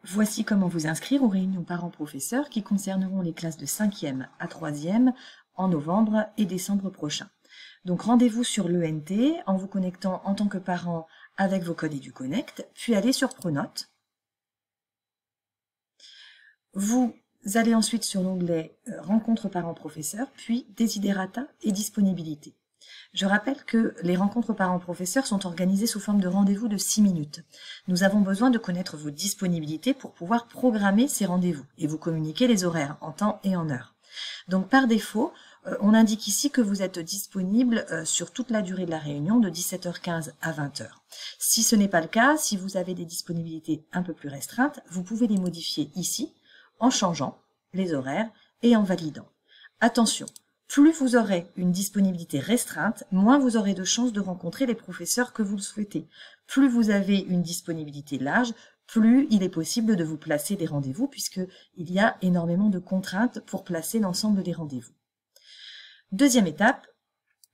Voici comment vous inscrire aux réunions parents-professeurs qui concerneront les classes de 5e à 3e en novembre et décembre prochain. Donc rendez-vous sur l'ENT en vous connectant en tant que parent avec vos codes EduConnect, puis allez sur Pronote. Vous allez ensuite sur l'onglet Rencontres parents-professeurs, puis Desiderata et Disponibilité. Je rappelle que les rencontres parents-professeurs sont organisées sous forme de rendez-vous de 6 minutes. Nous avons besoin de connaître vos disponibilités pour pouvoir programmer ces rendez-vous et vous communiquer les horaires en temps et en heure. Donc par défaut, on indique ici que vous êtes disponible sur toute la durée de la réunion de 17h15 à 20h. Si ce n'est pas le cas, si vous avez des disponibilités un peu plus restreintes, vous pouvez les modifier ici en changeant les horaires et en validant. Attention! Plus vous aurez une disponibilité restreinte, moins vous aurez de chances de rencontrer les professeurs que vous le souhaitez. Plus vous avez une disponibilité large, plus il est possible de vous placer des rendez-vous puisqu'il y a énormément de contraintes pour placer l'ensemble des rendez-vous. Deuxième étape,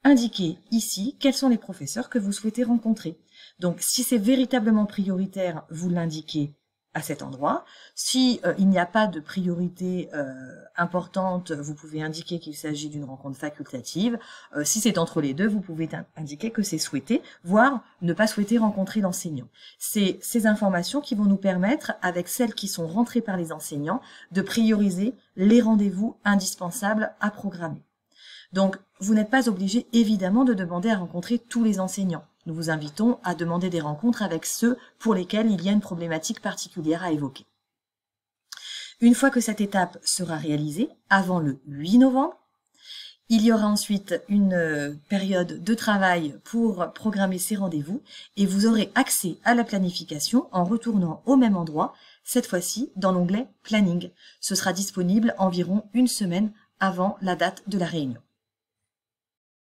indiquez ici quels sont les professeurs que vous souhaitez rencontrer. Donc si c'est véritablement prioritaire, vous l'indiquez à cet endroit. Si il n'y a pas de priorité importante, vous pouvez indiquer qu'il s'agit d'une rencontre facultative. Si c'est entre les deux, vous pouvez indiquer que c'est souhaité, voire ne pas souhaiter rencontrer l'enseignant. C'est ces informations qui vont nous permettre, avec celles qui sont rentrées par les enseignants, de prioriser les rendez-vous indispensables à programmer. Donc, vous n'êtes pas obligé, évidemment, de demander à rencontrer tous les enseignants. Nous vous invitons à demander des rencontres avec ceux pour lesquels il y a une problématique particulière à évoquer. Une fois que cette étape sera réalisée, avant le 8 novembre, il y aura ensuite une période de travail pour programmer ces rendez-vous et vous aurez accès à la planification en retournant au même endroit, cette fois-ci dans l'onglet Planning. Ce sera disponible environ une semaine avant la date de la réunion.